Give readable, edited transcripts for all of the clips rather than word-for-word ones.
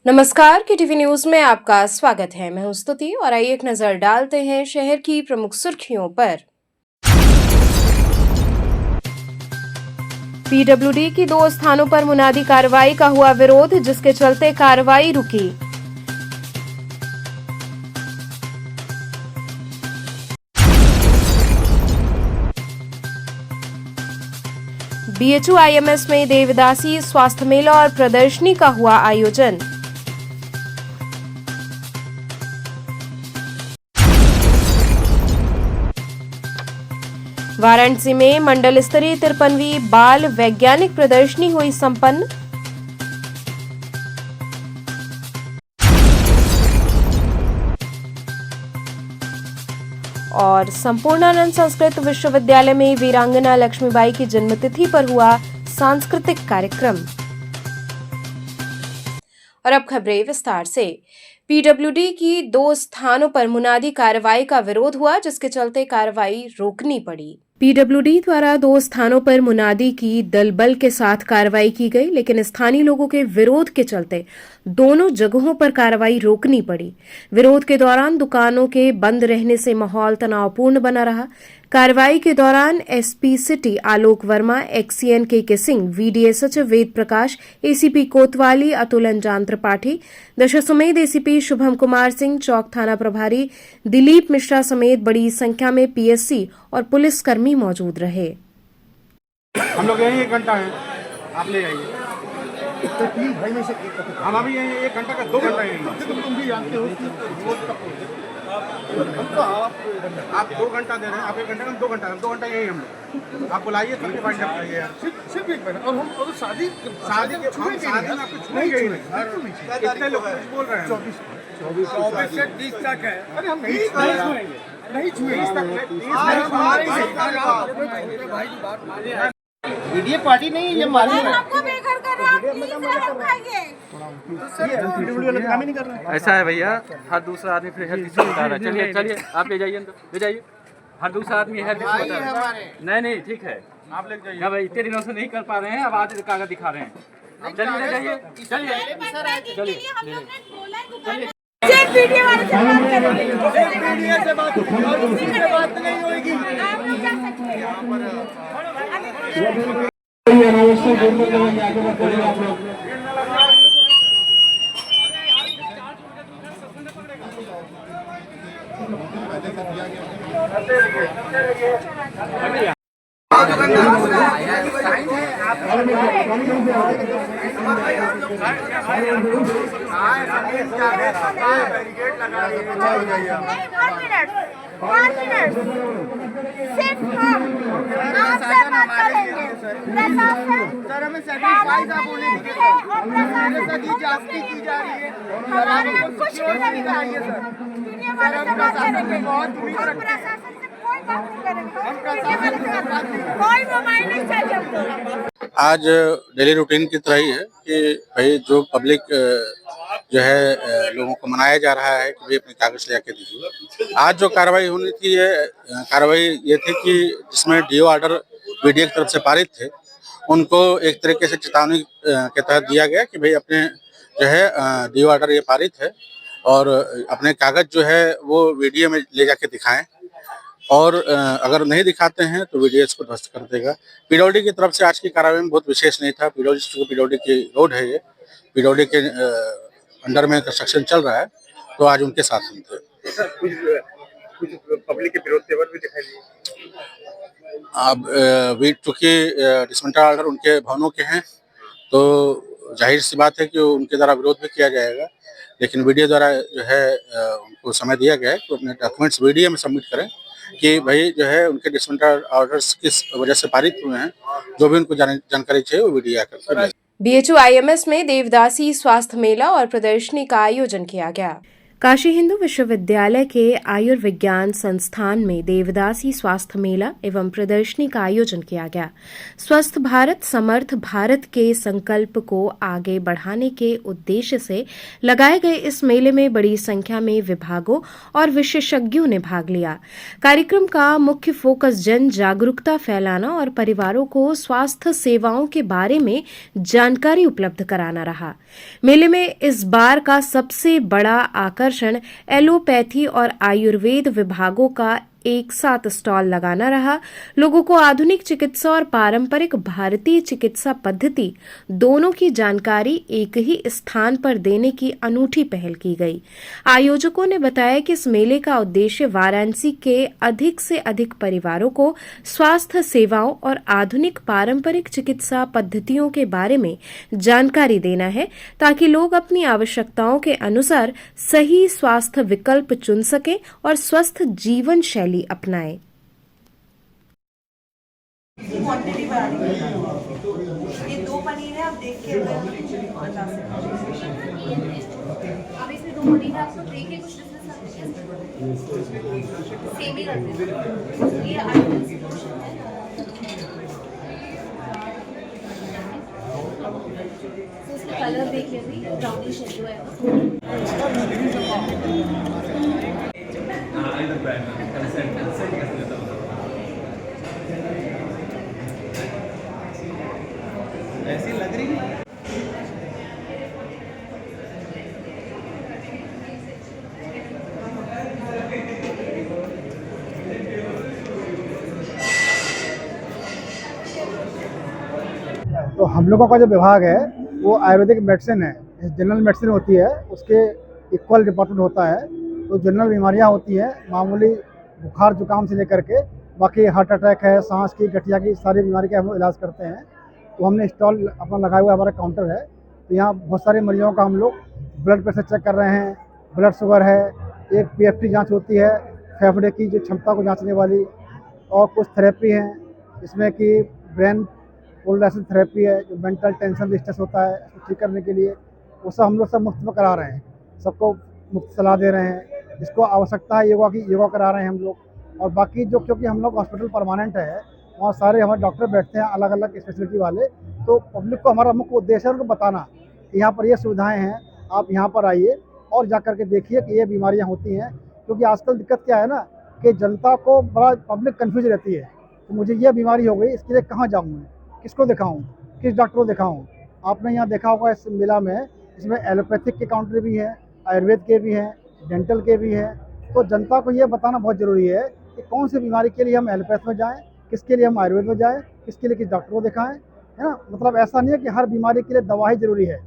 नमस्कार के TV news में आपका स्वागत है। मैं हूं स्तुति और आइए एक नजर डालते हैं शहर की प्रमुख सुर्खियों पर। पीडब्ल्यूडी की 2 स्थानों पर मुनादी कार्रवाई का हुआ विरोध, जिसके चलते कार्रवाई रुकी। बीएचयूआईएमएस में देवदासी स्वास्थ्य मेला और प्रदर्शनी का हुआ आयोजन। वाराणसी में मंडल स्तरीय 53वीं बाल वैज्ञानिक प्रदर्शनी हुई संपन्न। और संपूर्णानंद संस्कृत विश्वविद्यालय में वीरांगना लक्ष्मीबाई की जन्मतिथि पर हुआ सांस्कृतिक कार्यक्रम। और अब खबरें विस्तार से। पीडब्ल्यूडी की 2 स्थानों पर मुनादी कार्रवाई का विरोध हुआ, जिसके चलते कार्रवाई रोकनी पड़ी। पीडब्ल्यूडी द्वारा 2 स्थानों पर मुनादी की दल बल के साथ कार्रवाई की गई, लेकिन स्थानीय लोगों के विरोध के चलते दोनों जगहों पर कार्रवाई रोकनी पड़ी। विरोध के दौरान दुकानों के बंद रहने से माहौल तनावपूर्ण बना रहा। कार्रवाई के दौरान एसपी सिटी आलोक वर्मा, एक्सीएन के सिंह, वीडीए सचिव वेद प्रकाश, एसीपी कोतवाली अतुल अंजान त्रिपाठी, दशाश्वमेध एसीपी शुभम कुमार सिंह, चौक थाना प्रभारी दिलीप मिश्रा समेत बड़ी संख्या में पीएससी और पुलिसकर्मी मौजूद रहे। हम लोग यहीं 1 घंटा है, आप ले जाइए। तो 3 भाई में से एक हम अभी यहीं 1 घंटा का 2 घंटा यहीं। तुम भी जानते हो कि वोट कब होगा। आप 2 घंटा दे रहे हैं, आप 1 घंटे में 2 घंटा, 2 घंटा यहीं हम लोग। आप बुलाइए सबके फाइंड अप करिए यार। सिर्फ एक महीना और हम और शादी के हम शादी में आपको छुएंगे ही नहीं। कितने लोग कुछ बोल रहे हैं? 24 से 30 तक है। अरे हम नहीं छुएंगे, नहीं छुएंगे। वीडियो पार्टी नहीं, ये मालूम है। आपको बेघर कर रहा है, प्लीज रहम खाइए। ऐसा है भैया, हर दूसरा आदमी फिर हेल्थ इशू बता रहा है। चलिए चलिए आप ले जाइए अंदर, ले जाइए। हर दूसरा आदमी हेल्थ इशू बता रहा है। नहीं ठीक है, आप ले जाइए। क्या भाई इतने दिनों से नहीं कर पा रहे हैं, अब आज कागज दिखा रहे हैं। चलिए ले जाइए, चलिए चलिए। एक वीडियो वाले से बात करेंगे, मीडिया से बात नहीं होगी। आप लोग जा सकते हैं। One minute, सिर्फ हम आपसे बात करेंगे। प्रशासन सर हमें सेटिस्फाइड आप होने है और प्रशासन की जांच की जा रही है। हमारे यहाँ कुछ भी नहीं चाहिए सर। मीडिया वाले से बात करेंगे, हम प्रशासन से कोई बात नहीं करेंगे। मीडिया वाले से बात करेंगे, कोई मोबाइल नहीं चाहिए हमको। आज डेली रूटीन की तरह ही है कि भाई जो पब्लिक जो है लोगों को मनाया जा रहा है कि भाई अपने कागज ले आके दीजिए। आज जो कार्रवाई होनी थी, ये कार्रवाई ये थी कि जिसमें डीओ ऑर्डर बीडीए की तरफ से पारित थे, उनको एक तरीके से चेतावनी के तहत दिया गया कि भाई अपने जो है डीओ ऑर्डर ये पारित है और अपने कागज जो है वो वीडियो में ले जाके दिखाएं, और अगर नहीं दिखाते हैं तो वीडियो इसको ध्वस्त कर देगा। पीडब्ल्यूडी की तरफ से आज की कार्रवाई में बहुत विशेष नहीं था। पीडब्ल्यूडी की रोड है, ये पीडब्ल्यूडी के अंडर में कंस्ट्रक्शन चल रहा है, तो आज उनके साथ हम थे। कुछ पब्लिक के विरोध तेवर भी दिखाई दिए। अब चूँकि डिसमेंटल ऑर्डर उनके भवनों के हैं, तो जाहिर सी बात है कि उनके द्वारा विरोध भी किया जाएगा, लेकिन वीडियो द्वारा जो है उनको समय दिया गया है कि अपने डॉक्यूमेंट्स वीडियो में सबमिट करें कि भाई जो है उनके डिसमेंटल ऑर्डर्स किस वजह से पारित हुए हैं, जो भी उनको जानकारी चाहिए वो वीडियो आकर। बीएचयूआईएमएस में देवदासी स्वास्थ्य मेला और प्रदर्शनी का आयोजन किया गया। काशी हिंदू विश्वविद्यालय के आयुर्विज्ञान संस्थान में देवदासी स्वास्थ्य मेला एवं प्रदर्शनी का आयोजन किया गया। स्वस्थ भारत समर्थ भारत के संकल्प को आगे बढ़ाने के उद्देश्य से लगाए गए इस मेले में बड़ी संख्या में विभागों और विशेषज्ञों ने भाग लिया। कार्यक्रम का मुख्य फोकस जन जागरूकता फैलाना और परिवारों को स्वास्थ्य सेवाओं के बारे में जानकारी उपलब्ध कराना रहा। मेले में इस बार का सबसे बड़ा आकर्षण एलोपैथी और आयुर्वेद विभागों का एक साथ स्टॉल लगाना रहा। लोगों को आधुनिक चिकित्सा और पारंपरिक भारतीय चिकित्सा पद्धति दोनों की जानकारी एक ही स्थान पर देने की अनूठी पहल की गई। आयोजकों ने बताया कि इस मेले का उद्देश्य वाराणसी के अधिक से अधिक परिवारों को स्वास्थ्य सेवाओं और आधुनिक पारंपरिक चिकित्सा पद्धतियों के बारे में जानकारी देना है, ताकि लोग अपनी आवश्यकताओं के अनुसार सही स्वास्थ्य विकल्प चुन सकें और स्वस्थ जीवन शैली अपनाएं। क्वांटिटी बढ़ा दी ये 2 पनीर है, आप देख के बता सकते हैं। अब इसमें 2 पनीर है, आपको देख के कुछ डिफरेंस सेम ही करते हैं। ये आइटम पोर्शन है, तो इसका कलर देख लेते हैं, ब्राउनिश है जो है। ऐसी लग रही है। तो हम लोगों का जो विभाग है वो आयुर्वेदिक मेडिसिन है। जनरल मेडिसिन होती है, उसके इक्वल डिपार्टमेंट होता है। तो जनरल बीमारियां होती हैं, मामूली बुखार जुकाम से लेकर के बाकी हार्ट अटैक है, सांस की गठिया की सारी बीमारी का हम लोग इलाज करते हैं। तो हमने स्टॉल अपना लगाया हुआ, हमारा काउंटर है। तो यहाँ बहुत सारे मरीजों का हम लोग ब्लड प्रेशर चेक कर रहे हैं, ब्लड शुगर है, एक PFT जाँच होती है, फेफड़े की जो क्षमता को जाँचने वाली, और कुछ थेरेपी हैं इसमें कि ब्रेन पोलराइजेशन थेरेपी है, जो मेंटल टेंशन स्ट्रेस होता है उसको ठीक करने के लिए, वो सब हम लोग सब मुफ्त में करा रहे हैं। सबको मुफ्त सलाह दे रहे हैं, जिसको आवश्यकता है योगा की योगा करा रहे हैं हम लोग। और बाकी जो क्योंकि हम लोग हॉस्पिटल परमानेंट है, वहाँ सारे हमारे डॉक्टर बैठते हैं अलग अलग स्पेशलिटी वाले। तो पब्लिक को हमारा मुख्य उद्देश्य है उनको बताना कि यहाँ पर ये सुविधाएँ हैं, आप यहाँ पर आइए और जा कर के देखिए कि ये बीमारियाँ होती हैं। क्योंकि आजकल दिक्कत क्या है ना कि जनता को बड़ा पब्लिक कन्फ्यूज रहती है कि मुझे ये बीमारी हो गई, इसके लिए कहाँ जाऊँ मैं, किसको दिखाऊं, किस डॉक्टर को दिखाऊं। आपने यहाँ देखा होगा इस मेला में, इसमें एलोपैथिक के काउंटर भी हैं, आयुर्वेद के भी हैं, डेंटल के भी हैं। तो जनता को ये बताना बहुत ज़रूरी है कि कौन सी बीमारी के लिए हम एलोपैथ में जाएं, किसके लिए हम आयुर्वेद में जाएं, किसके लिए किस डॉक्टर को दिखाएं, है ना। मतलब ऐसा नहीं है कि हर बीमारी के लिए दवा ही ज़रूरी है।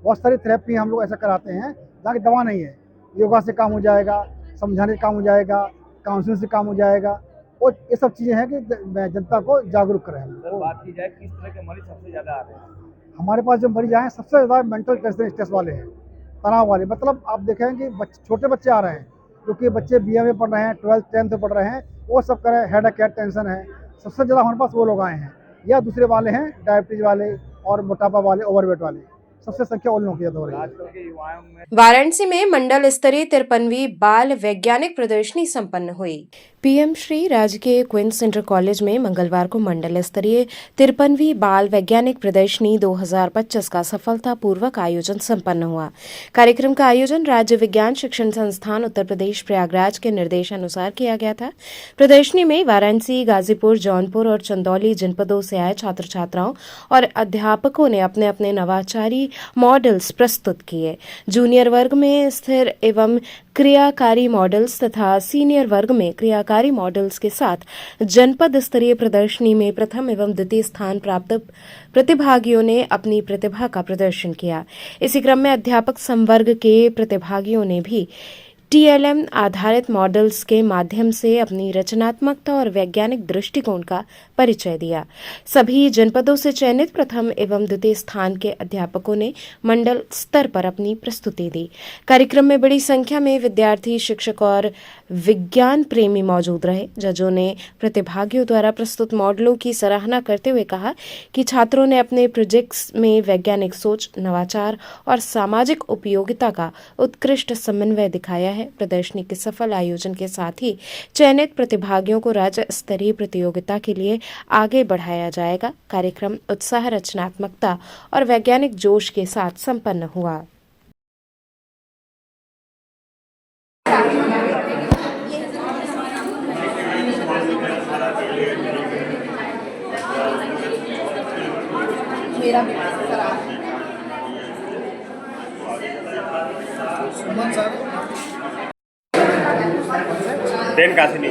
बहुत सारी थेरेपी हम लोग ऐसा कराते हैं जहाँ की दवा नहीं है। योगा से काम हो जाएगा, समझाने से काम हो जाएगा, काउंसलिंग से काम हो जाएगा, और ये सब चीज़ें हैं कि जनता को जागरूक करें। सर बात की जाए किस तरह के मरीज सबसे ज़्यादा आ रहे हैं? हमारे पास जो मरीज आए सबसे ज़्यादा मेंटल टेंशन स्ट्रेस वाले हैं, तनाव वाले। मतलब आप देखें कि छोटे बच्चे आ रहे हैं, क्योंकि बच्चे BA में पढ़ रहे हैं, 12th 10th में पढ़ रहे हैं, वो सब करें हेडेक है, टेंशन है। सबसे ज़्यादा हमारे पास वो लोग आए हैं, या दूसरे वाले हैं डायबिटीज वाले और मोटापा वाले, ओवरवेट वाले, सबसे संख्या उन लोगों की ज़्यादा हो रही है। वाराणसी में मंडल स्तरीय 53वीं बाल वैज्ञानिक प्रदर्शनी संपन्न हुई। PM श्री राजकीय क्वींस इंटर कॉलेज में मंगलवार को मंडल स्तरीय 53वीं बाल वैज्ञानिक प्रदर्शनी 2025 का सफलतापूर्वक आयोजन संपन्न हुआ। कार्यक्रम का आयोजन राज्य विज्ञान शिक्षण संस्थान उत्तर प्रदेश प्रयागराज के निर्देशानुसार किया गया था। प्रदर्शनी में वाराणसी, गाजीपुर, जौनपुर और चंदौली जनपदों से आए छात्र छात्राओं और अध्यापकों ने अपने अपने नवाचारी मॉडल्स प्रस्तुत किए। जूनियर वर्ग में स्थिर एवं क्रियाकारी मॉडल्स तथा सीनियर वर्ग में क्रियाकारी मॉडल्स के साथ जनपद स्तरीय प्रदर्शनी में प्रथम एवं द्वितीय स्थान प्राप्त प्रतिभागियों ने अपनी प्रतिभा का प्रदर्शन किया। इसी क्रम में अध्यापक संवर्ग के प्रतिभागियों ने भी TLM आधारित मॉडल्स के माध्यम से अपनी रचनात्मकता और वैज्ञानिक दृष्टिकोण का परिचय दिया। सभी जनपदों से चयनित प्रथम एवं द्वितीय स्थान के अध्यापकों ने मंडल स्तर पर अपनी प्रस्तुति दी। कार्यक्रम में बड़ी संख्या में विद्यार्थी, शिक्षक और विज्ञान प्रेमी मौजूद रहे। जजों ने प्रतिभागियों द्वारा प्रस्तुत मॉडलों की सराहना करते हुए कहा कि छात्रों ने अपने प्रोजेक्ट्स में वैज्ञानिक सोच, नवाचार और सामाजिक उपयोगिता का उत्कृष्ट समन्वय दिखाया है। प्रदर्शनी के सफल आयोजन के साथ ही चयनित प्रतिभागियों को राज्य स्तरीय प्रतियोगिता के लिए आगे बढ़ाया जाएगा। कार्यक्रम उत्साह, रचनात्मकता और वैज्ञानिक जोश के साथ संपन्न हुआ। देन कासिनी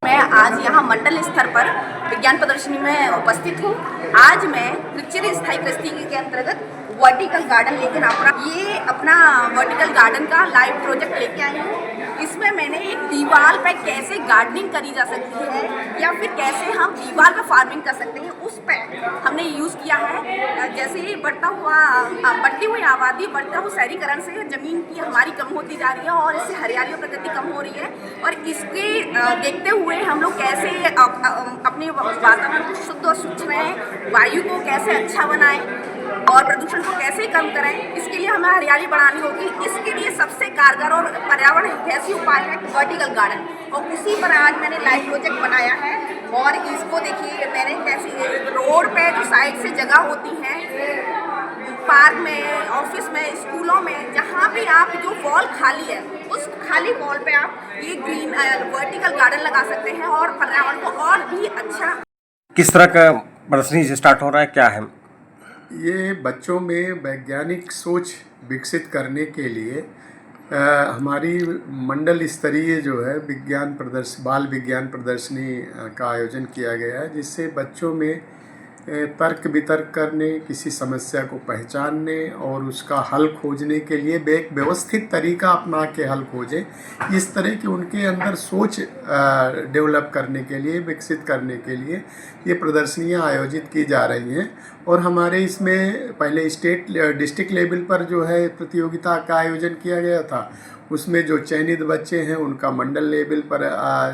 मैं आज यहाँ मंडल स्तर पर विज्ञान प्रदर्शनी में उपस्थित हूँ। आज मैं त्रिचरी स्थायी कृषि के अंतर्गत वर्टिकल गार्डन लेकर अपना वर्टिकल गार्डन का लाइव प्रोजेक्ट लेके आई हूँ। इसमें मैंने एक दीवार पे कैसे गार्डनिंग करी जा सकती है या फिर कैसे हम दीवार पे फार्मिंग कर सकते हैं, उस पे हमने यूज़ किया है। जैसे ही बढ़ती हुई आबादी, बढ़ता हुआ शहरीकरण से ज़मीन की हमारी कम होती जा रही है और इससे हरियाली और प्रकृति कम हो रही है, और इसके देखते हुए हम लोग कैसे अपने वातावरण को शुद्ध और स्वच्छ रहें, वायु को कैसे अच्छा बनाएं और प्रदूषण को कैसे कम करें, इसके लिए हमें हरियाली बढ़ानी होगी। इसके लिए सबसे कारगर और पर्यावरण हितैषी उपाय है वर्टिकल गार्डन, और उसी पर आज मैंने लाइव प्रोजेक्ट बनाया है। और इसको देखिए मैंने कैसे रोड पे जो साइड से जगह होती है, पार्क में, ऑफिस में, स्कूलों में, जहाँ भी आप जो वॉल खाली है उस खाली वॉल पे आप ये ग्रीन वर्टिकल गार्डन लगा सकते हैं और पर्यावरण को और भी अच्छा। किस तरह का प्रदर्शनी से स्टार्ट हो रहा है, क्या है? ये बच्चों में वैज्ञानिक सोच विकसित करने के लिए हमारी मंडल स्तरीय जो है बाल विज्ञान प्रदर्शनी का आयोजन किया गया है, जिससे बच्चों में तर्क वितर्क करने, किसी समस्या को पहचानने और उसका हल खोजने के लिए एक व्यवस्थित तरीका अपना के हल खोजें, इस तरह की उनके अंदर सोच डेवलप करने के लिए, विकसित करने के लिए ये प्रदर्शनियाँ आयोजित की जा रही हैं। और हमारे इसमें पहले डिस्ट्रिक्ट लेवल पर जो है प्रतियोगिता का आयोजन किया गया था, उसमें जो चयनित बच्चे हैं उनका मंडल लेवल पर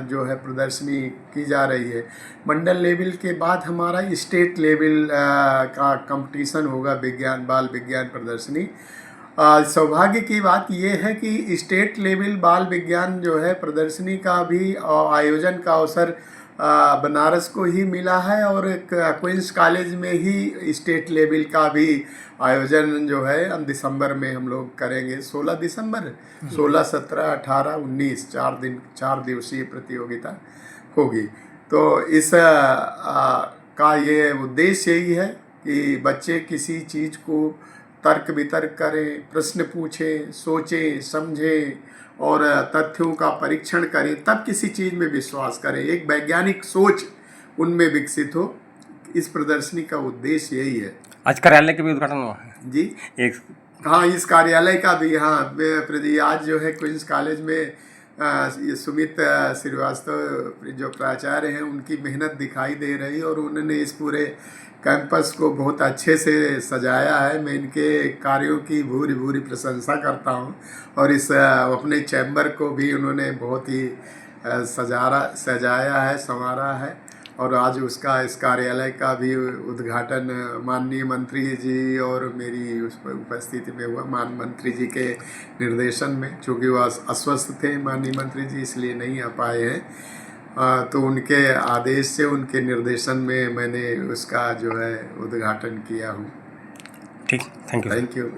जो है प्रदर्शनी की जा रही है। मंडल लेवल के बाद हमारा स्टेट लेवल का कंपटीशन होगा बाल विज्ञान प्रदर्शनी। सौभाग्य की बात यह है कि स्टेट लेवल बाल विज्ञान जो है प्रदर्शनी का भी आयोजन का अवसर बनारस को ही मिला है, और क्वींस कॉलेज में ही स्टेट लेवल का भी आयोजन जो है दिसंबर में हम लोग करेंगे। 16 दिसंबर, 16, 17, 18, 19 4 दिवसीय प्रतियोगिता होगी। तो इस का ये उद्देश्य यही है कि बच्चे किसी चीज़ को तर्क वितर्क करें, प्रश्न पूछें, सोचें, समझें और तथ्यों का परीक्षण करें, तब किसी चीज़ में विश्वास करें, एक वैज्ञानिक सोच उनमें विकसित हो। इस प्रदर्शनी का उद्देश्य यही है। आज कार्यालय का भी उद्घाटन हुआ है जी। हाँ, इस कार्यालय का भी, हाँ, आज जो है क्वींस कॉलेज में ये सुमित श्रीवास्तव जो प्राचार्य हैं उनकी मेहनत दिखाई दे रही, और उन्होंने इस पूरे कैंपस को बहुत अच्छे से सजाया है। मैं इनके कार्यों की भूरी भूरी प्रशंसा करता हूँ, और इस अपने चैम्बर को भी उन्होंने बहुत ही सजाया है, संवारा है। और आज उसका, इस कार्यालय का भी उद्घाटन माननीय मंत्री जी और मेरी उस पर उपस्थिति में हुआ। मंत्री जी के निर्देशन में, चूँकि वो अस्वस्थ थे माननीय मंत्री जी, इसलिए नहीं आ पाए हैं, तो उनके आदेश से, उनके निर्देशन में मैंने उसका जो है उद्घाटन किया हूँ। ठीक, थैंक यू।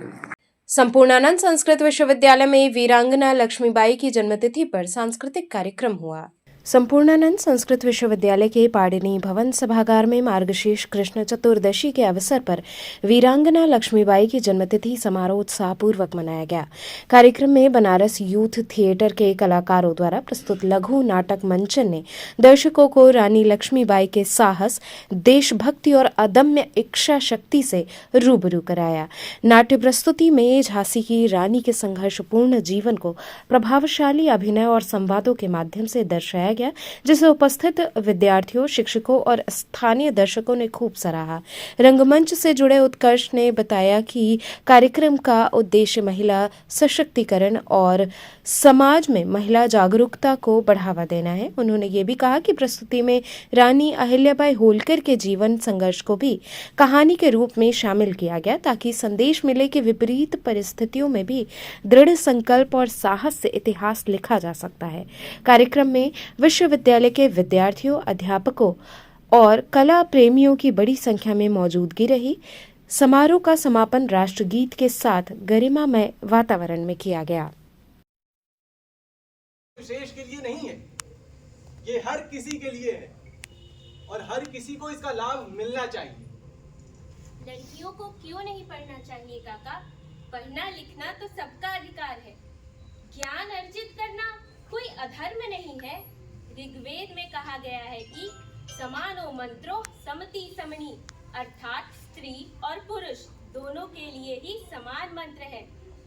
संपूर्णानंद संस्कृत विश्वविद्यालय में वीरांगना लक्ष्मीबाई की जन्मतिथि पर सांस्कृतिक कार्यक्रम हुआ। संपूर्णानंद संस्कृत विश्वविद्यालय के पाणिनि भवन सभागार में मार्गशीर्ष कृष्ण चतुर्दशी के अवसर पर वीरांगना लक्ष्मीबाई की जन्मतिथि समारोह उत्साहपूर्वक मनाया गया। कार्यक्रम में बनारस यूथ थिएटर के कलाकारों द्वारा प्रस्तुत लघु नाटक मंचन ने दर्शकों को रानी लक्ष्मीबाई के साहस, देशभक्ति और अदम्य इच्छा शक्ति से रूबरू कराया। नाट्य प्रस्तुति में झांसी की रानी के संघर्षपूर्ण जीवन को प्रभावशाली अभिनय और संवादों के माध्यम से दर्शाया गया, जिसे उपस्थित विद्यार्थियों, शिक्षकों और स्थानीय दर्शकों ने खूब सराहा। रंगमंच से जुड़े उत्कर्ष ने बताया कि कार्यक्रम का उद्देश्य महिला सशक्तिकरण और समाज में महिला जागरूकता को बढ़ावा देना है। उन्होंने ये भी कहा कि प्रस्तुति में रानी अहिल्याबाई होलकर के जीवन संघर्ष को भी कहानी के रूप में शामिल किया गया, ताकि संदेश मिले कि विपरीत परिस्थितियों में भी दृढ़ संकल्प और साहस से इतिहास लिखा जा सकता है। कार्यक्रम में विश्वविद्यालय के विद्यार्थियों, अध्यापकों और कला प्रेमियों की बड़ी संख्या में मौजूदगी रही। समारोह का समापन राष्ट्रगीत के साथ गरिमामय वातावरण में किया गया। विशेष के लिए नहीं है, ये हर किसी के लिए है और हर किसी को इसका लाभ मिलना चाहिए। लड़कियों को क्यों नहीं पढ़ना चाहिए काका? पढ़ना लिखना तो सबका अधिकार है। ज्ञान अर्जित करना कोई अधर्म नहीं है। ऋग्वेद में कहा गया है कि समानो मंत्रो समति समनी, अर्थात स्त्री और पुरुष दोनों के लिए ही समान मंत्र है,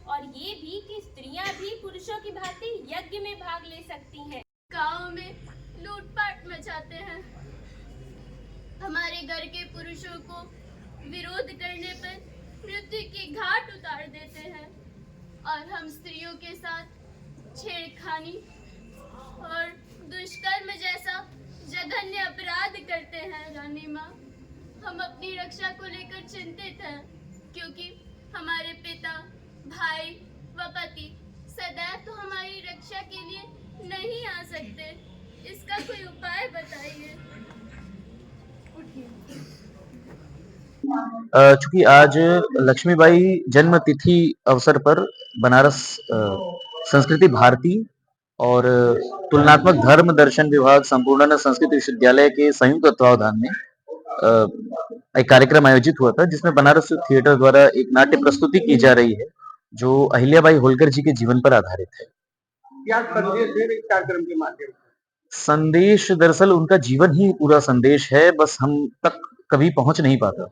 और ये भी कि स्त्रियां भी पुरुषों की भांति यज्ञ में भाग ले सकती हैं। गांव में लूटपाट मचाते हैं, हमारे घर के पुरुषों को विरोध करने पर मृत्यु की घाट उतार देते हैं, और हम स्त्रियों के साथ छेड़खानी और दुष्कर्म जैसा जघन्य अपराध करते हैं। रानी माँ, हम अपनी रक्षा को लेकर चिंतित हैं, क्योंकि हमारे पिता, भाई व पति सदैव तो हमारी रक्षा के लिए नहीं आ सकते। इसका कोई उपाय बताइए। चूंकि आज लक्ष्मीबाई जन्म तिथि अवसर पर बनारस संस्कृति भारती और तुलनात्मक धर्म दर्शन विभाग संपूर्णानंद संस्कृत विश्वविद्यालय के संयुक्त तत्वावधान में एक कार्यक्रम आयोजित हुआ था, जिसमें बनारस थिएटर द्वारा एक नाट्य प्रस्तुति की जा रही है जो अहिल्याबाई होलकर जी के जीवन पर आधारित है। क्या संदेश दे रहे इस कार्यक्रम के माध्यम से? संदेश दरअसल उनका जीवन ही पूरा संदेश है, बस हम तक कभी पहुंच नहीं पाता,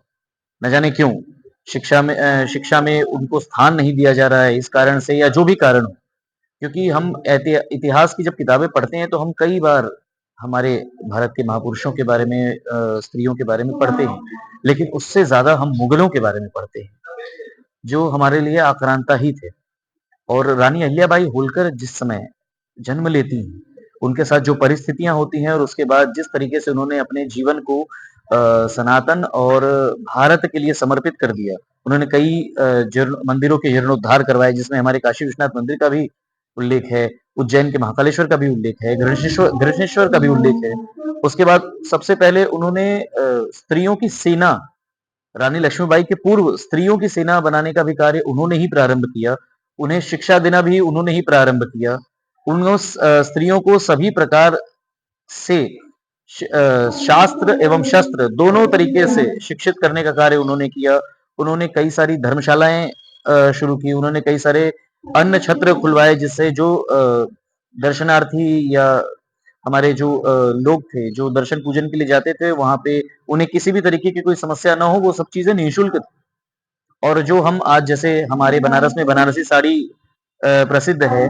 न जाने क्यों। शिक्षा में उनको स्थान नहीं दिया जा रहा है, इस कारण से या जो भी कारण हो। क्योंकि हम इतिहास की जब किताबें पढ़ते हैं तो हम कई बार हमारे भारत के महापुरुषों के बारे में, स्त्रियों के बारे में पढ़ते हैं, लेकिन उससे ज्यादा हम मुगलों के बारे में पढ़ते हैं, जो हमारे लिए आक्रांता ही थे। और रानी अहिल्याबाई होलकर जिस समय जन्म लेती हैं, उनके साथ जो परिस्थितियां होती हैं और उसके बाद जिस तरीके से उन्होंने अपने जीवन को सनातन और भारत के लिए समर्पित कर दिया। उन्होंने कई मंदिरों के जीर्णोद्धार करवाए, जिसमें हमारे काशी विश्वनाथ मंदिर का भी उल्लेख है, उज्जैन के महाकालेश्वर का भी उल्लेख है, गृहनेश्वर का भी उल्लेख है। उसके बाद सबसे पहले उन्होंने स्त्रियों की सेना, रानी लक्ष्मीबाई के पूर्व स्त्रियों की सेना बनाने का भी कार्य उन्होंने ही प्रारंभ किया। उन्हें शिक्षा देना भी उन्होंने ही प्रारंभ किया। उन्होंने स्त्रियों को सभी प्रकार से शास्त्र एवं शस्त्र दोनों तरीके से शिक्षित करने का कार्य उन्होंने किया। उन्होंने कई सारी धर्मशालाएं शुरू की, उन्होंने कई सारे अन्न छत्र खुलवाए, जिससे जो दर्शनार्थी या हमारे जो लोग थे जो दर्शन पूजन के लिए जाते थे, वहां पे उन्हें किसी भी तरीके की कोई समस्या ना हो, वो सब चीजें निःशुल्क थी। और जो हम आज जैसे हमारे बनारस में बनारसी साड़ी प्रसिद्ध है,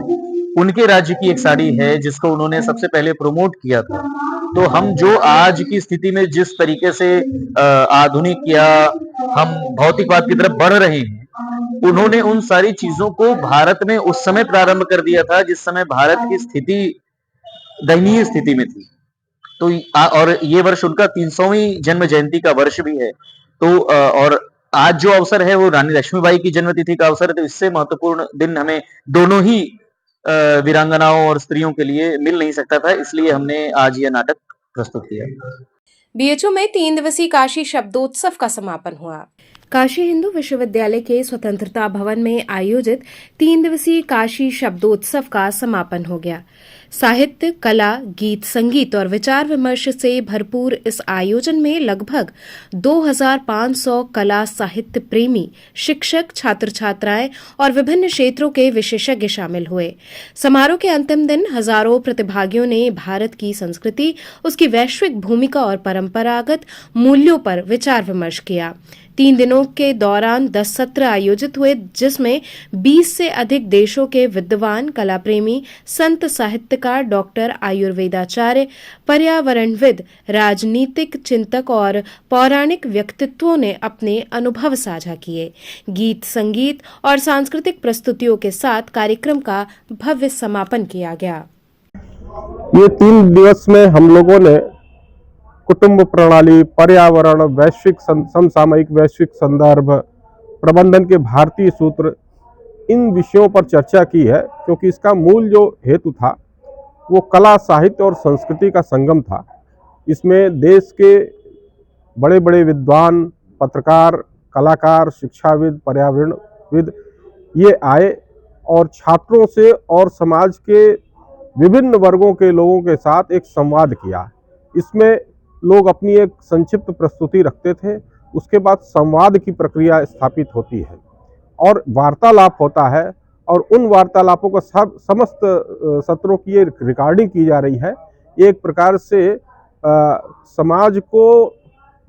उनके राज्य की एक साड़ी है जिसको उन्होंने सबसे पहले प्रमोट किया था। तो हम जो आज की स्थिति में जिस तरीके से आधुनिक या हम भौतिकवाद की तरफ बढ़ रहे हैं, उन्होंने उन सारी चीजों को भारत में उस समय प्रारंभ कर दिया था जिस समय भारत की स्थिति दयनीय स्थिति में थी। तो और ये वर्ष उनका 300वीं जन्म जयंती का वर्ष भी है। तो और आज जो अवसर है वो रानी लक्ष्मीबाई की जन्म तिथि का अवसर है, तो इससे महत्वपूर्ण दिन हमें दोनों ही वीरांगनाओं और स्त्रियों के लिए मिल नहीं सकता था, इसलिए हमने आज यह नाटक प्रस्तुत किया। बीएचयू में 3 दिवसीय काशी शब्दोत्सव का समापन हुआ। काशी हिंदू विश्वविद्यालय के स्वतंत्रता भवन में आयोजित 3 दिवसीय काशी शब्दोत्सव का समापन हो गया। साहित्य, कला, गीत, संगीत और विचार विमर्श से भरपूर इस आयोजन में लगभग 2500 कला साहित्य प्रेमी, शिक्षक, छात्र छात्राएं और विभिन्न क्षेत्रों के विशेषज्ञ शामिल हुए। समारोह के अंतिम दिन हजारों प्रतिभागियों ने भारत की संस्कृति, उसकी वैश्विक भूमिका और परंपरागत मूल्यों पर विचार विमर्श किया। 3 दिनों के दौरान 10 सत्र आयोजित हुए, जिसमें 20 से अधिक देशों के विद्वान, कला प्रेमी, संत, साहित्यकार, डॉक्टर, आयुर्वेदाचार्य, पर्यावरणविद, राजनीतिक चिंतक और पौराणिक व्यक्तित्वों ने अपने अनुभव साझा किए। गीत, संगीत और सांस्कृतिक प्रस्तुतियों के साथ कार्यक्रम का भव्य समापन किया गया। ये 3 दिवस में हम लोगों ने कुटुंब प्रणाली, पर्यावरण, वैश्विक समसामयिक वैश्विक संदर्भ, प्रबंधन के भारतीय सूत्र, इन विषयों पर चर्चा की है, क्योंकि इसका मूल जो हेतु था वो कला, साहित्य और संस्कृति का संगम था। इसमें देश के बड़े बड़े विद्वान, पत्रकार, कलाकार, शिक्षाविद, पर्यावरणविद ये आए और छात्रों से और समाज के विभिन्न वर्गों के लोगों के साथ एक संवाद किया। इसमें लोग अपनी एक संक्षिप्त प्रस्तुति रखते थे, उसके बाद संवाद की प्रक्रिया स्थापित होती है और वार्तालाप होता है, और उन वार्तालापों को समस्त सत्रों की ये रिकॉर्डिंग की जा रही है। एक प्रकार से समाज को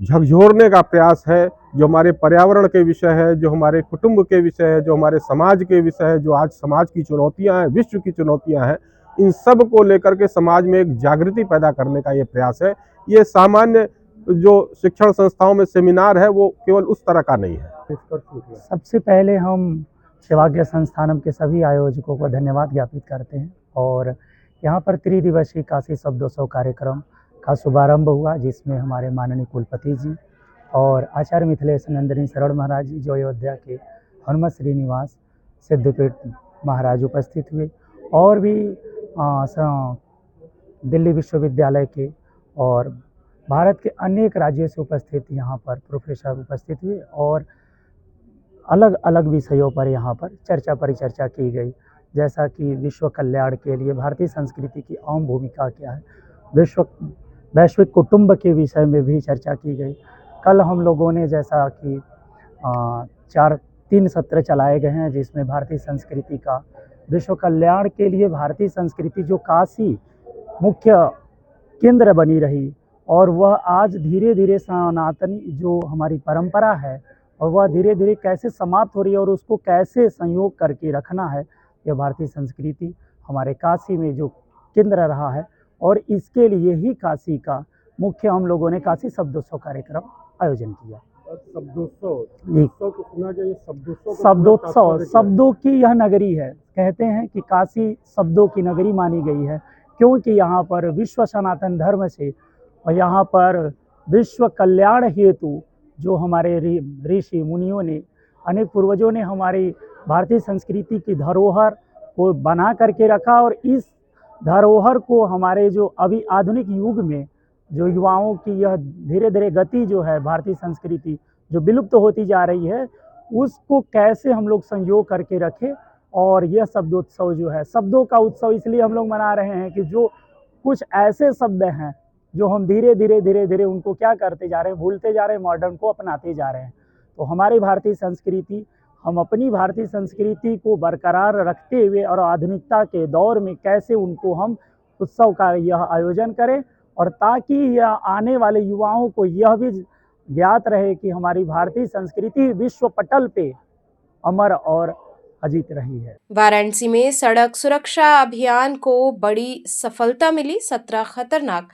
झकझोरने का प्रयास है, जो हमारे पर्यावरण के विषय है, जो हमारे कुटुंब के विषय है, जो हमारे समाज के विषय है, जो आज समाज की चुनौतियां हैं, विश्व की चुनौतियां हैं, इन सब को लेकर के समाज में एक जागृति पैदा करने का ये प्रयास है। ये सामान्य जो शिक्षण संस्थाओं में सेमिनार है वो केवल उस तरह का नहीं है। सबसे पहले हम शिवाग्य संस्थानम के सभी आयोजकों को धन्यवाद ज्ञापित करते हैं और यहाँ पर त्रिदिवसीय काशी शब्दोत्सव कार्यक्रम का शुभारंभ हुआ, जिसमें हमारे माननीय कुलपति जी और आचार्य मिथिलेश नंदिनी शरण महाराज जी, जो अयोध्या के हनुमत श्रीनिवास सिद्धपीठ महाराज उपस्थित हुए, और भी दिल्ली विश्वविद्यालय के और भारत के अनेक राज्यों से उपस्थित यहाँ पर प्रोफेसर उपस्थित हुए और अलग अलग विषयों पर यहाँ पर चर्चा परिचर्चा की गई, जैसा कि विश्व कल्याण के लिए भारतीय संस्कृति की अहम भूमिका क्या है, वैश्विक कुटुंब के विषय में भी चर्चा की गई। कल हम लोगों ने जैसा कि 3 सत्र चलाए गए हैं, जिसमें भारतीय संस्कृति का विश्व कल्याण के लिए भारतीय संस्कृति जो काशी मुख्य केंद्र बनी रही और वह आज धीरे धीरे सनातनी जो हमारी परंपरा है और वह धीरे धीरे कैसे समाप्त हो रही है और उसको कैसे संयोग करके रखना है, यह भारतीय संस्कृति हमारे काशी में जो केंद्र रहा है। और इसके लिए ही काशी का मुख्य हम लोगों ने काशी शब्दोत्सव कार्यक्रम आयोजन किया। शब्दोत्सव शब्दों की यह नगरी है। कहते हैं कि काशी शब्दों की नगरी मानी गई है, क्योंकि यहाँ पर विश्व सनातन धर्म से और यहाँ पर विश्व कल्याण हेतु जो हमारे ऋषि मुनियों ने, अनेक पूर्वजों ने हमारी भारतीय संस्कृति की धरोहर को बना करके रखा, और इस धरोहर को हमारे जो अभी आधुनिक युग में जो युवाओं की यह धीरे धीरे गति जो है, भारतीय संस्कृति जो विलुप्त होती जा रही है, उसको कैसे हम लोग संजो करके रखें। और यह शब्दोत्सव जो है, शब्दों का उत्सव इसलिए हम लोग मना रहे हैं कि जो कुछ ऐसे शब्द हैं जो हम धीरे धीरे उनको क्या करते जा रहे हैं, भूलते जा रहे हैं, मॉडर्न को अपनाते जा रहे हैं। तो हमारी भारतीय संस्कृति, हम अपनी भारतीय संस्कृति को बरकरार रखते हुए और आधुनिकता के दौर में कैसे उनको हम उत्सव का यह आयोजन करें, और ताकि यह आने वाले युवाओं को यह भी ज्ञात रहे कि हमारी भारतीय संस्कृति विश्व पटल पे अमर और अजीत रही है। वाराणसी में सड़क सुरक्षा अभियान को बड़ी सफलता मिली। 17 खतरनाक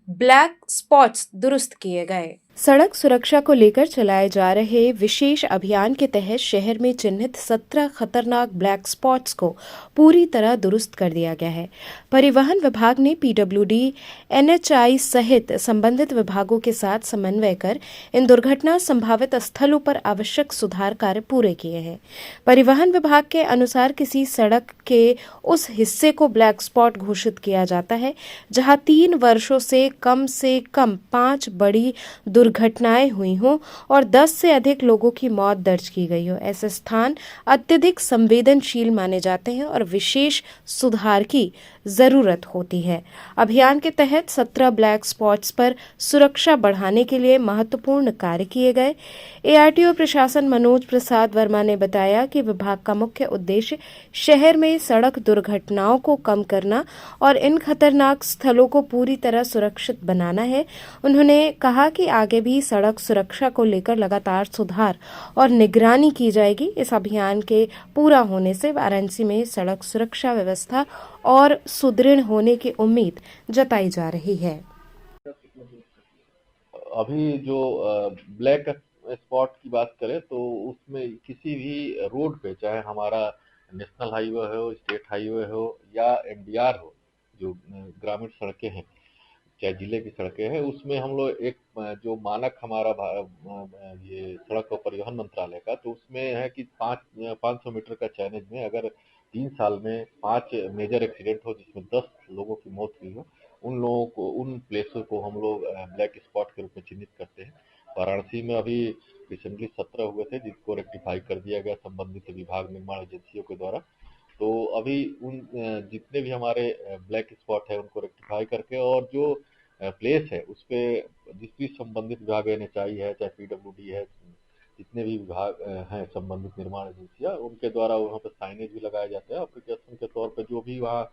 ब्लैक स्पॉट्स दुरुस्त किए गए। सड़क सुरक्षा को लेकर चलाए जा रहे विशेष अभियान के तहत शहर में चिन्हित 17 खतरनाक ब्लैक स्पॉट्स को पूरी तरह दुरुस्त कर दिया गया है। परिवहन विभाग ने पीडब्ल्यूडी, एनएचआई सहित संबंधित विभागों के साथ समन्वय कर इन दुर्घटना संभावित स्थलों पर आवश्यक सुधार कार्य पूरे किए हैं। परिवहन विभाग के अनुसार किसी सड़क के उस हिस्से को ब्लैक स्पॉट घोषित किया जाता है जहां 3 वर्षों से कम 5 बड़ी दुर्घटनाएं हुई हों और 10 से अधिक लोगों की मौत दर्ज की गई हो। ऐसे स्थान अत्यधिक संवेदनशील माने जाते हैं और विशेष सुधार की जरूरत होती है। अभियान के तहत 17 ब्लैक स्पॉट्स पर सुरक्षा बढ़ाने के लिए महत्वपूर्ण कार्य किए गए। एआरटीओ प्रशासन मनोज प्रसाद वर्मा ने बताया कि विभाग का मुख्य उद्देश्य शहर में सड़क दुर्घटनाओं को कम करना और इन खतरनाक स्थलों को पूरी तरह सुरक्षित बनाना है। उन्होंने कहा कि आगे भी सड़क सुरक्षा को लेकर लगातार सुधार और निगरानी की जाएगी। इस अभियान के पूरा होने से वाराणसी में सड़क सुरक्षा व्यवस्था और सुदृढ़ होने की उम्मीद जताई जा रही है। अभी जो ब्लैक स्पॉट की बात करें तो उसमें किसी भी रोड पे, चाहे हमारा नेशनल हाईवे हो, स्टेट हाईवे हो या एनडीआर हो, जो ग्रामीण सड़कें हैं, चाहे जिले की सड़कें हैं, उसमें हम लोग एक जो मानक हमारा ये सड़क और परिवहन मंत्रालय का, तो उसमें है कि 500 मीटर का चैनेज में अगर 3 साल में 5 मेजर एक्सीडेंट हो जिसमें 10 लोगों की मौत हुई हो, उन लोगों को, उन प्लेसों को हम लोग ब्लैक स्पॉट के रूप में चिन्हित करते हैं। वाराणसी में अभी रिसेंटली 17 हुए थे जिसको रेक्टिफाई कर दिया गया संबंधित विभाग निर्माण एजेंसियों के द्वारा। तो अभी उन जितने भी हमारे ब्लैक स्पॉट है उनको रेक्टिफाई करके और जो प्लेस है उस पे जिस भी संबंधित विभाग NHI है, चाहे PWD है, जितने भी विभाग हैं संबंधित निर्माण एजेंसियां, उनके द्वारा वहाँ पे साइनेज भी लगाए जाते हैं। एप्लीकेशन के तौर पे जो भी वहाँ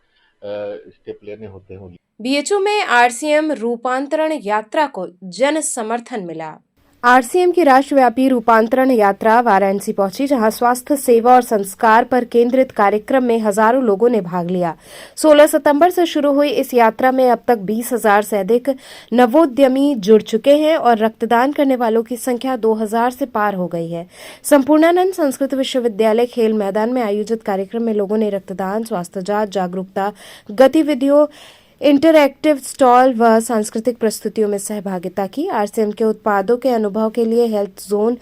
स्टेप लेने होते हैं। BHU में RCM रूपांतरण यात्रा को जन समर्थन मिला। RCM की राष्ट्रव्यापी रूपांतरण यात्रा वाराणसी पहुंची, जहां स्वास्थ्य सेवा और संस्कार पर केंद्रित कार्यक्रम में हजारों लोगों ने भाग लिया। 16 सितंबर से शुरू हुई इस यात्रा में अब तक 20,000 से अधिक नवोद्यमी जुड़ चुके हैं और रक्तदान करने वालों की संख्या 2,000 से पार हो गई है। संपूर्णानंद संस्कृत विश्वविद्यालय खेल मैदान में आयोजित कार्यक्रम में लोगों ने रक्तदान, स्वास्थ्य जांच, जागरूकता गतिविधियों, इंटरएक्टिव स्टॉल व सांस्कृतिक प्रस्तुतियों में सहभागिता की। RCM के उत्पादों के अनुभव के लिए हेल्थ जोन,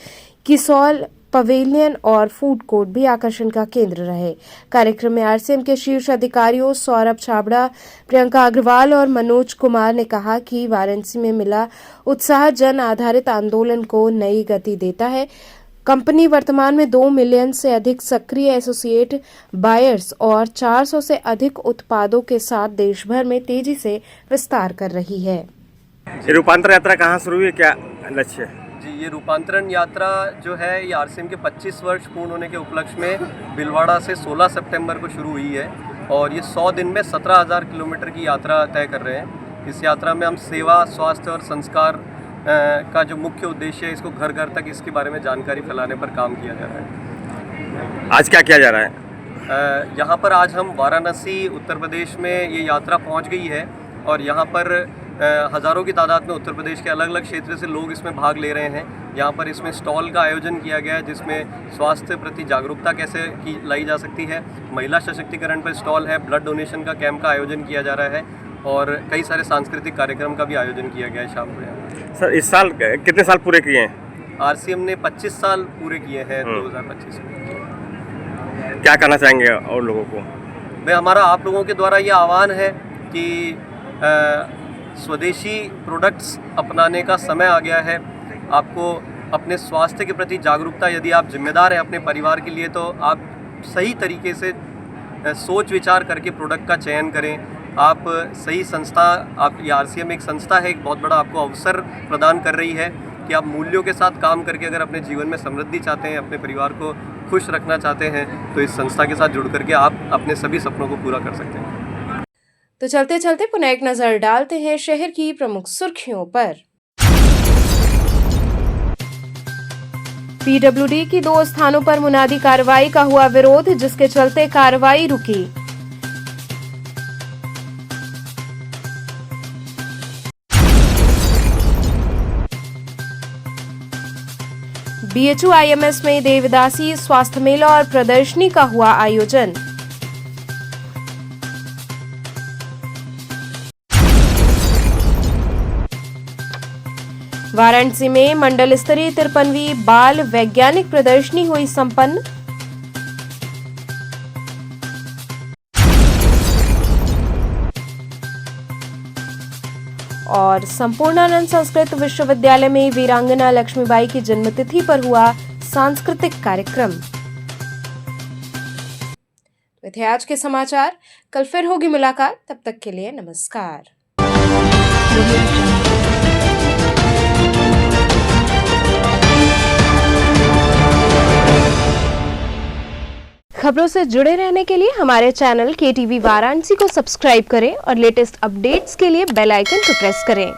किसौल पवेलियन और फूड कोर्ट भी आकर्षण का केंद्र रहे। कार्यक्रम में RCM के शीर्ष अधिकारियों सौरभ छाबड़ा, प्रियंका अग्रवाल और मनोज कुमार ने कहा कि वाराणसी में मिला उत्साह जन आधारित आंदोलन को नई गति देता है। कंपनी वर्तमान में 2 मिलियन से अधिक सक्रिय एसोसिएट बायर्स और 400 से अधिक उत्पादों के साथ देश भर में तेजी से विस्तार कर रही है। ये रूपांतरण यात्रा कहाँ शुरू हुई, क्या लक्ष्य है? जी, ये रूपांतरण यात्रा जो है ये RCM के 25 वर्ष पूर्ण होने के उपलक्ष्य में भीलवाड़ा से 16 सितंबर को शुरू हुई है और ये 100 दिन में 17,000 किलोमीटर की यात्रा तय कर रहे हैं। इस यात्रा में हम सेवा, स्वास्थ्य और संस्कार का जो मुख्य उद्देश्य है, इसको घर घर तक इसके बारे में जानकारी फैलाने पर काम किया जा रहा है। आज क्या किया जा रहा है? यहाँ पर आज हम वाराणसी उत्तर प्रदेश में ये यात्रा पहुँच गई है और यहाँ पर हज़ारों की तादाद में उत्तर प्रदेश के अलग अलग क्षेत्र से लोग इसमें भाग ले रहे हैं। यहाँ पर इसमें स्टॉल का आयोजन किया गया है जिसमें स्वास्थ्य प्रति जागरूकता कैसे की लाई जा सकती है, महिला सशक्तिकरण पर स्टॉल है, ब्लड डोनेशन का कैंप का आयोजन किया जा रहा है और कई सारे सांस्कृतिक कार्यक्रम का भी आयोजन किया गया है शाम को। सर, इस साल कितने साल पूरे किए हैं? RCM ने 25 साल पूरे किए हैं 2025 में। क्या करना चाहेंगे और लोगों को? मैं हमारा आप लोगों के द्वारा ये आह्वान है कि स्वदेशी प्रोडक्ट्स अपनाने का समय आ गया है। आपको अपने स्वास्थ्य के प्रति जागरूकता, यदि आप जिम्मेदार हैं अपने परिवार के लिए, तो आप सही तरीके से सोच विचार करके प्रोडक्ट का चयन करें। आप सही संस्था, आप ये RCM एक संस्था है, एक बहुत बड़ा आपको अवसर प्रदान कर रही है कि आप मूल्यों के साथ काम करके अगर अपने जीवन में समृद्धि चाहते हैं, अपने परिवार को खुश रखना चाहते हैं, तो इस संस्था के साथ जुड़ करके आप अपने सभी सपनों को पूरा कर सकते हैं। तो चलते चलते पुनः एक नजर डालते हैं शहर की प्रमुख सुर्खियों पर। PWD की 2 स्थानों पर मुनादी कार्रवाई का हुआ विरोध, जिसके चलते कार्रवाई रुकी। BHU IMS में देवदासी स्वास्थ्य मेला और प्रदर्शनी का हुआ आयोजन। वाराणसी में मंडल स्तरीय 53वीं बाल वैज्ञानिक प्रदर्शनी हुई संपन्न। और संपूर्णानंद संस्कृत विश्वविद्यालय में वीरांगना लक्ष्मीबाई की जन्मतिथि पर हुआ सांस्कृतिक कार्यक्रम। तो थे आज के समाचार, कल फिर होगी मुलाकात, तब तक के लिए नमस्कार। खबरों से जुड़े रहने के लिए हमारे चैनल KTV वाराणसी को सब्सक्राइब करें और लेटेस्ट अपडेट्स के लिए बेल आइकन को प्रेस करें।